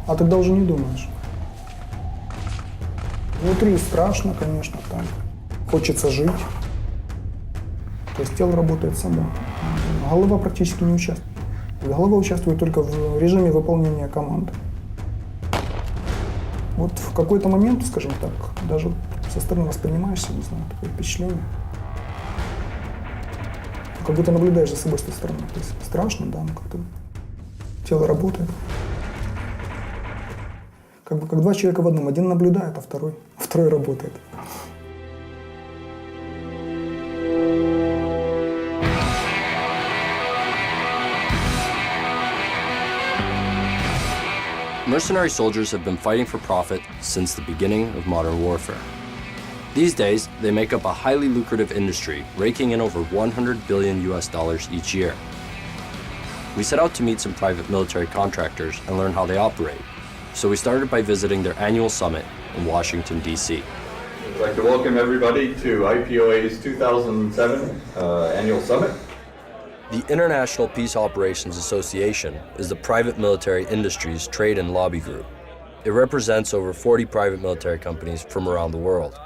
А тогда уже не думаешь. Внутри страшно, конечно, там хочется жить. То есть тело работает само. Голова практически не участвует. Голова участвует только в режиме выполнения команд. Вот в какой-то момент, скажем так, даже со стороны воспринимаешься, не знаю, такое впечатление. Как будто наблюдаешь за собой с той стороны. То есть страшно, да, но как-то тело работает. Как бы как два человека в одном. Один наблюдает, а второй работает. Mercenary soldiers have been fighting for profit since the beginning of modern warfare. These days, they make up a highly lucrative industry, raking in over $100 billion each year. We set out to meet some private military contractors and learn how they operate. So we started by visiting their annual summit in Washington, D.C. I'd like to welcome everybody to IPOA's 2007 annual summit. The International Peace Operations Association is the private military industry's trade and lobby group. It represents over 40 private military companies from around the world.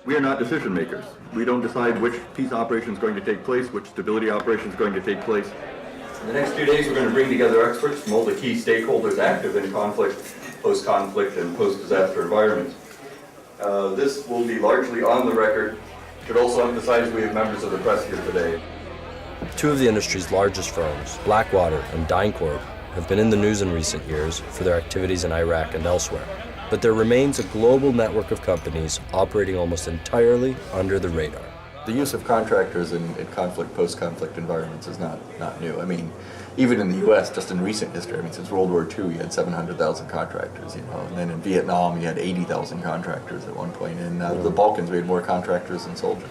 We are not decision makers. We don't decide which peace operation is going to take place, which stability operation is going to take place. In the next 2 days, we're going to bring together experts from all the key stakeholders active in conflict, post-conflict, and post-disaster environments. This will be largely on the record. Should also emphasize we have members of the press here today. Two of the industry's largest firms, Blackwater and DynCorp, have been in the news in recent years for their activities in Iraq and elsewhere. But there remains a global network of companies operating almost entirely under the radar. The use of contractors in conflict, post-conflict environments is not new. I mean, even in the U.S., just in recent history, I mean, since World War II, you had 700,000 contractors, you know, and then in Vietnam, you had 80,000 contractors at one point. In the Balkans, we had more contractors than soldiers.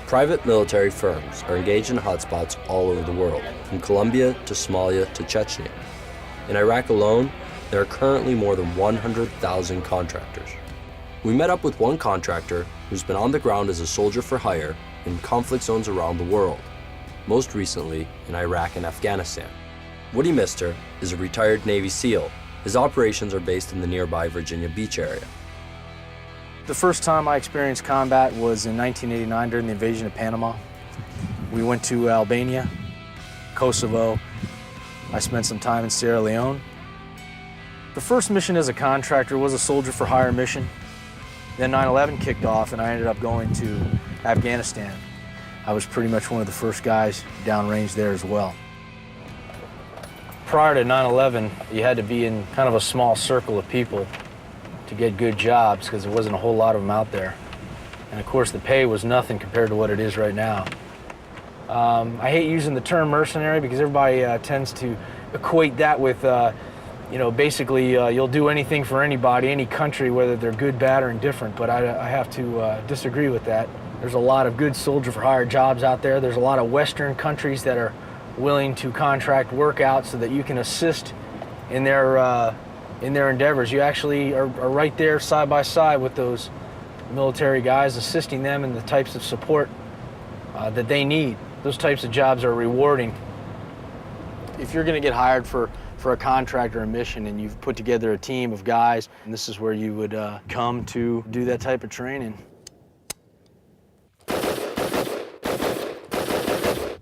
Private military firms are engaged in hotspots all over the world, from Colombia to Somalia to Chechnya. In Iraq alone, there are currently more than 100,000 contractors. We met up with one contractor who's been on the ground as a soldier for hire in conflict zones around the world, most recently in Iraq and Afghanistan. Woody Mister is a retired Navy SEAL. His operations are based in the nearby Virginia Beach area. The first time I experienced combat was in 1989 during the invasion of Panama. We went to Albania, Kosovo. I spent some time in Sierra Leone. The first mission as a contractor was a soldier for hire mission. Then 9/11 kicked off and I ended up going to Afghanistan. I was pretty much one of the first guys downrange there as well. Prior to 9/11, you had to be in kind of a small circle of people to get good jobs because there wasn't a whole lot of them out there. And of course the pay was nothing compared to what it is right now. I hate using the term mercenary because everybody tends to equate that with you know, basically you'll do anything for anybody, any country, whether they're good, bad, or indifferent, but I have to disagree with that. There's a lot of good soldier for hire jobs out there. There's a lot of Western countries that are willing to contract work out so that you can assist in their endeavors. You actually are right there side by side with those military guys, assisting them in the types of support that they need. Those types of jobs are rewarding. If you're going to get hired for a contract or a mission and you've put together a team of guys, and this is where you would come to do that type of training.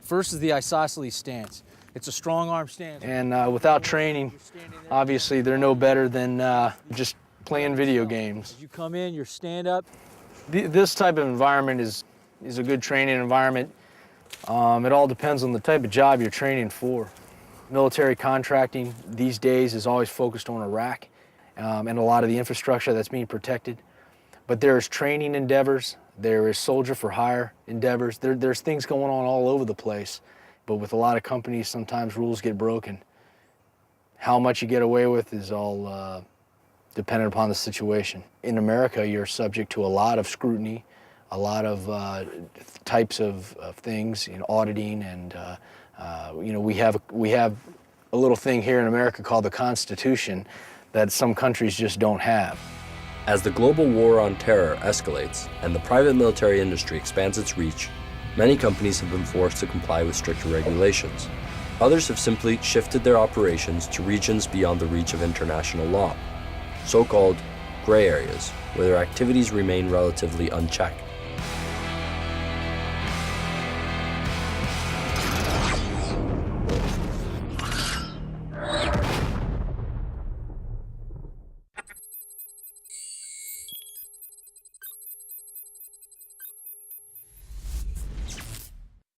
First is the isosceles stance. It's a strong arm stance. And without training, obviously they're no better than just playing video games. You come in, you're stand up. This type of environment is a good training environment. It all depends on the type of job you're training for. Military contracting these days is always focused on Iraq and a lot of the infrastructure that's being protected. But there's training endeavors, there is soldier for hire endeavors, there's things going on all over the place. But with a lot of companies, sometimes rules get broken. How much you get away with is all dependent upon the situation. In America, you're subject to a lot of scrutiny, a lot of types of things, you know, auditing, and you know, we have a little thing here in America called the Constitution that some countries just don't have. As the global war on terror escalates and the private military industry expands its reach, many companies have been forced to comply with stricter regulations. Others have simply shifted their operations to regions beyond the reach of international law, so-called gray areas, where their activities remain relatively unchecked.